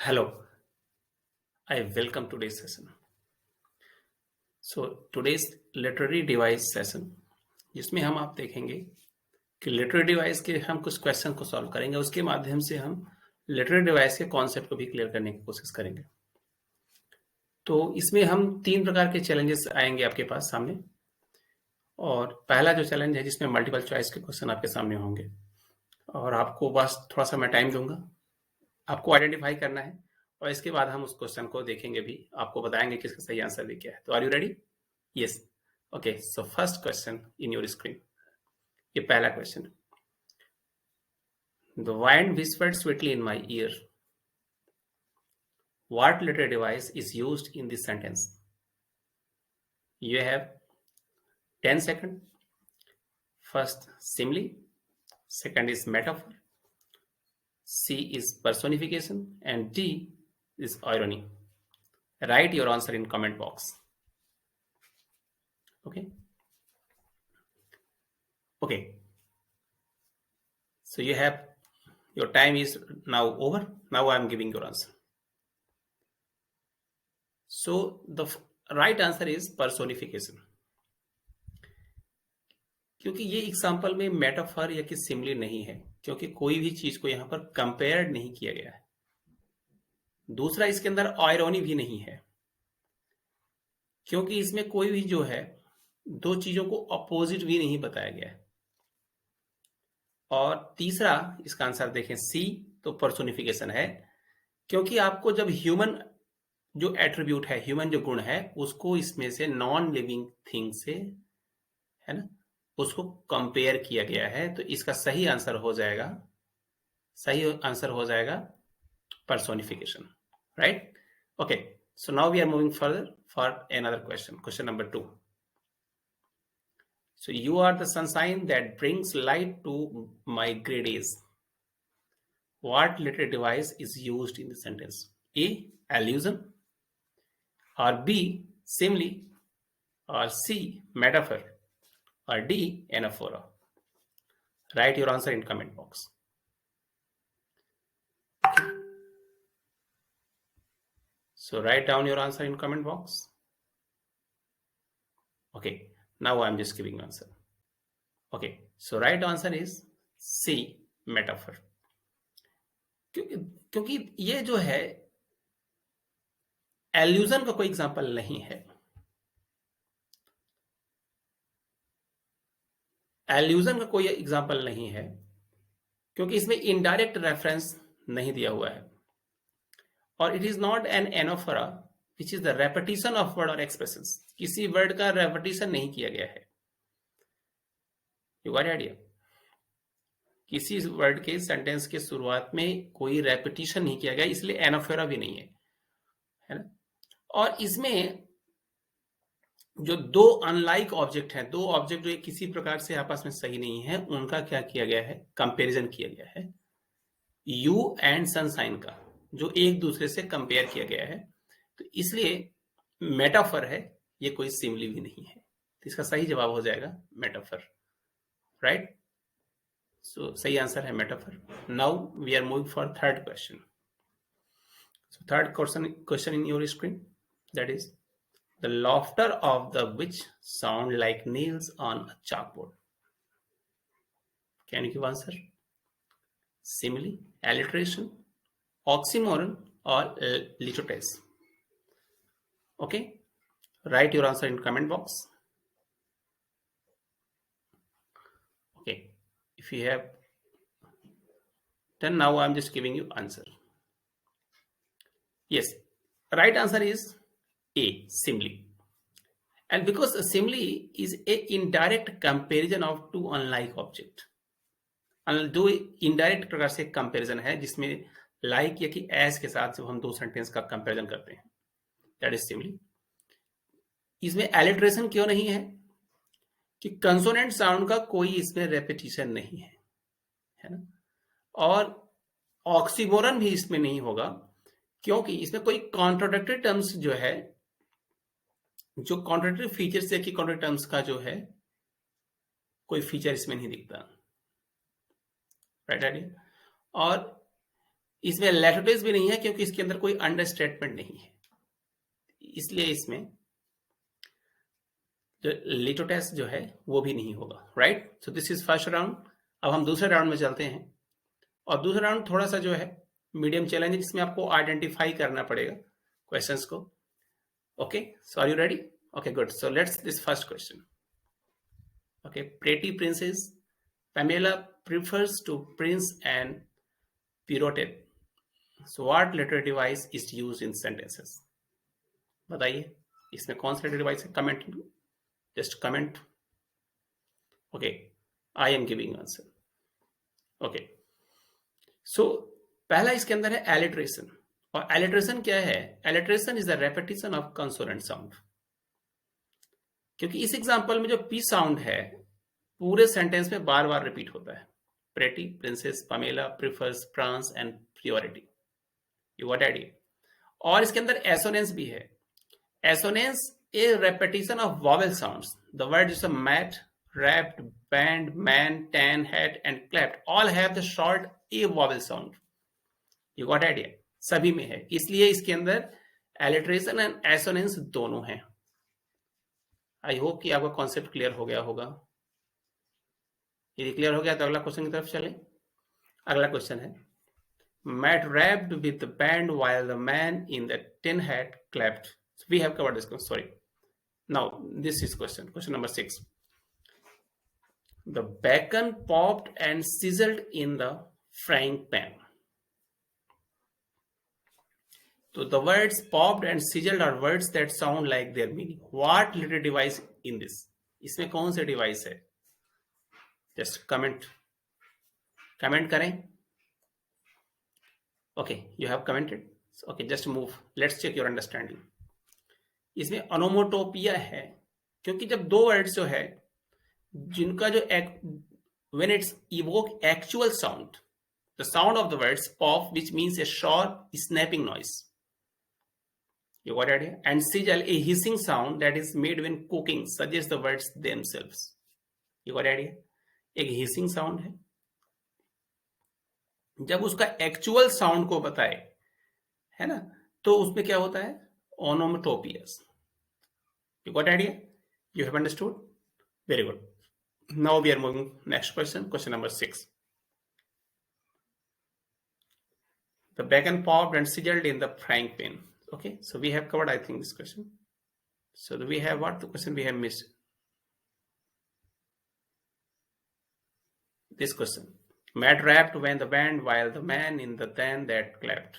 Hello, I welcome today's session. Today's literary device session, जिसमें हम आप देखेंगे कि लिटरेरी डिवाइस के हम कुछ क्वेश्चन को सॉल्व करेंगे, उसके माध्यम से हम लिटरेरी डिवाइस के कॉन्सेप्ट को भी क्लियर करने की कोशिश करेंगे। तो इसमें हम 3 प्रकार के चैलेंजेस आएंगे आपके पास सामने। और पहला जो चैलेंज है जिसमें मल्टीपल चॉइस के क्वेश्चन आपके सामने होंगे और आपको बस थोड़ा सा मैं टाइम दूंगा, आपको आइडेंटिफाई करना है और इसके बाद हम उस क्वेश्चन को देखेंगे भी, आपको बताएंगे कि इसका सही आंसर भी क्या है। तो are you ready? Yes. Okay, so first question in your screen, ये पहला क्वेश्चन। The wind whispered sweetly in my ear. What literary device is used in this sentence? You have 10 seconds. First, simile. Second is metaphor. C is personification. And D is irony. Write your answer in comment box. Okay. So you have, your time is now over. Now I am giving your answer. So the right answer is personification. क्योंकि ये example में metaphor या कि simile नहीं है, क्योंकि कोई भी चीज को यहां पर कंपेयर नहीं किया गया है। दूसरा, इसके अंदर आयरनी भी नहीं है, क्योंकि इसमें कोई भी जो है दो चीजों को अपोजिट भी नहीं बताया गया है। और तीसरा, इसका आंसर देखें सी, तो पर्सोनिफिकेशन है, क्योंकि आपको जब ह्यूमन जो एट्रीब्यूट है, ह्यूमन जो गुण है, उसको इसमें से नॉन लिविंग थिंग से, है ना, उसको कंपेयर किया गया है। तो इसका सही आंसर हो जाएगा personification, right? Okay, so now we are moving further for another question number 2. So you are the sunshine that brings light to my gray days. What literary device is used in the sentence? A, allusion, or B, simile, or C, metaphor, or D, anaphora? Write your answer in comment box. So write down your answer in comment box. Okay, now I'm just giving answer. Okay, so right answer is C, metaphor. क्योंकि ये जो है एल्यूजन का कोई example नहीं है, एल्यूजन का कोई एग्जांपल नहीं है, क्योंकि इसमें इनडायरेक्ट रेफरेंस नहीं दिया हुआ है, और it is not an anaphora which is the repetition of word और एक्सप्रेशंस। किसी वर्ड का रेपिटेशन नहीं किया गया है। You got idea? किसी वर्ड के सेंटेंस के शुरुआत में कोई रेपिटेशन नहीं किया गया, इसलिए एनाफोरा भी नहीं है ना। और इसमें जो दो अनलाइक ऑब्जेक्ट हैं, दो ऑब्जेक्ट जो किसी प्रकार से आपस में सही नहीं है, उनका क्या किया गया है, कंपैरिजन किया गया है। यू एंड सनशाइन का जो एक दूसरे से कंपेयर किया गया है, तो इसलिए मेटाफर है, ये कोई सिमिली भी नहीं है। तो इसका सही जवाब हो जाएगा मेटाफर, राइट? सो सही आंसर है metaphor. Now we are moving for third question. So third question in your screen, that is the laughter of the witch sound like nails on a chalkboard. Can you give answer? Simile, alliteration, oxymoron, or litotes? Okay, write your answer in comment box. Okay, if you have done, now I'm just giving you answer. Yes, right answer is A, simile. And because a simile is a indirect comparison of two unlike object, दो indirect प्रकार से comparison है जिसमें like या कि as के साथ जब हम दो सेंटेंस का कंपैरिजन करते हैं, दैट इज सिमिली। इसमें एलिट्रेशन क्यों नहीं है? कि कंसोनेंट साउंड का कोई इसमें रेपिटेशन नहीं है ना। और ऑक्सीमोरन भी इसमें नहीं होगा, क्योंकि इसमें कोई कॉन्ट्राडिक्टरी टर्म्स जो है, जो कॉन्ट्राडिक्टरी फीचर्स है कि कॉन्ट्राडिक्टरी टर्म्स का जो है कोई फीचर इसमें नहीं दिखता, राइट आइडिया? और इसमें लेटोटेस भी नहीं है क्योंकि इसके अंदर कोई अंडरस्टेटमेंट नहीं है, इसलिए इसमें जो लिटोटेस जो है वो भी नहीं होगा, right. So this is first round. अब हम दूसरे राउंड में चलते हैं, और दूसरा राउंड थोड़ा सा जो है मीडियम चैलेंज, जिसमें आपको आइडेंटिफाई करना पड़ेगा क्वेश्चंस को। Okay, so are you ready? Okay, good. So let's this first question. Okay, pretty princess Pamela prefers to Prince and Pirouetted. So what literary device is used in sentences? बताइए इसमें कौन सा literary device है? Comment, just comment. Okay, I am giving answer. Okay, so पहला इसके अंदर है alliteration. और एलिट्रेशन क्या है? Alliteration is the repetition of consonant sound. क्योंकि इस एग्जांपल में जो पी साउंड है पूरे सेंटेंस में बार बार रिपीट होता है। Pretty, princess, Pamela, prefers, prance and priority. You got idea? और इसके अंदर एसोनेंस भी है। Assonance a repetition of vowel sounds. The word is mat, wrapped, band, man, tan, hat and clapped all have the short a vowel sound. You got idea? सभी में है, इसलिए इसके अंदर एलिट्रेशन एंड एसोनेंस दोनों हैं। आई होप कि आपका कॉन्सेप्ट क्लियर हो गया होगा। यदि क्लियर हो गया तो अगला क्वेश्चन की तरफ चले। अगला क्वेश्चन है, mat wrapped with the band while the man in the tin hat clapped. We have covered this question, sorry. Now this is question number 6। The bacon popped and sizzled in the frying pan. So the words popped and sizzled are words that sound like their meaning. What literary device in this? इसमें कौन सा device है? Just comment करें। Okay, you have commented. Okay, just move, let's check your understanding. इसमें onomatopoeia है, क्योंकि जब दो वर्ड्स जो है जिनका जो when it's evoke actual sound, the sound of the words pop which means a sharp snapping noise. You got idea? And sizzle, a hissing sound that is made when cooking, suggests the words themselves. You got idea? एक hissing sound है, जब उसका actual sound को बताए, है ना, तो उसमें क्या होता है? Onomatopoeias. You got idea? You have understood? Very good. Now we are moving next question number 6। The bacon popped and sizzled in the frying pan. Okay, so we have covered, I think, this question. So do we have what the question we have missed? This question. Matt rapped when the band while the man in the then that clapped.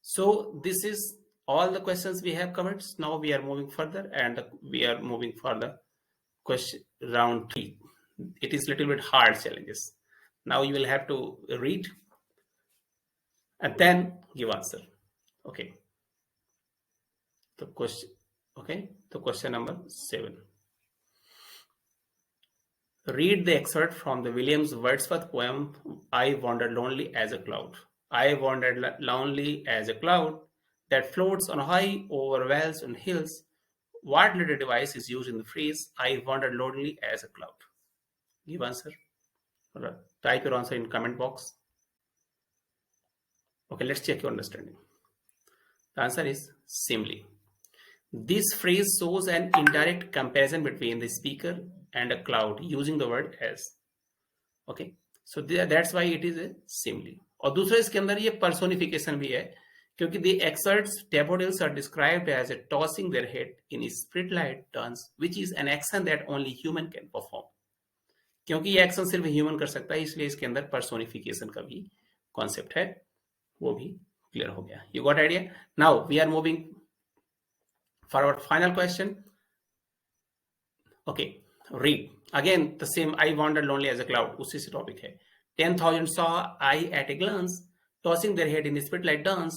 So this is all the questions we have covered. Now we are moving further, and we are moving for the question round 3. It is little bit hard challenges. Now you will have to read and then give answer. Okay. The question. Okay. The question number 7. Read the excerpt from the Williams Wordsworth poem, I Wandered Lonely as a Cloud. I wandered lonely as a cloud that floats on high over vales and hills. What literary device is used in the phrase, I wandered lonely as a cloud? Give answer. Type your answer in comment box. Okay, let's check your understanding. The answer is simile. This phrase shows an indirect comparison between the speaker and a cloud using the word as. Okay, so that's why it is a simile. और दूसरा इसके अंदर ये personification भी है, क्योंकि the excerpts daffodils are described as a tossing their head in a spirit-like dance, which is an action that only human can perform. क्योंकि ये एक्शन सिर्फ ह्यूमन कर सकता है, इसलिए इसके अंदर पर्सोनिफिकेशन का भी कॉन्सेप्ट है, वो भी क्लियर हो गया। You got idea? Now we are moving for our final question. Okay, read again the same, I wander lonely as a cloud, उसी से टॉपिक है। 10,000 saw I at a glance, tossing their head in a spirit-like dance.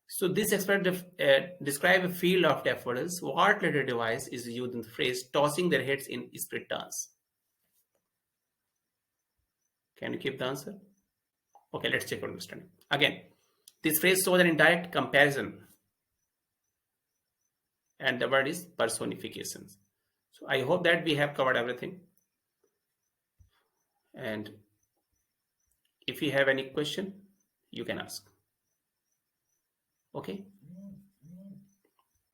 So this describe a field of daffodils. What literary device is used in the phrase tossing their heads in spirit dance? Can you keep the answer? Okay, let's check your understanding. Again, this phrase shows an indirect comparison, and the word is personification. So I hope that we have covered everything. And If you have any question, you can ask. Okay.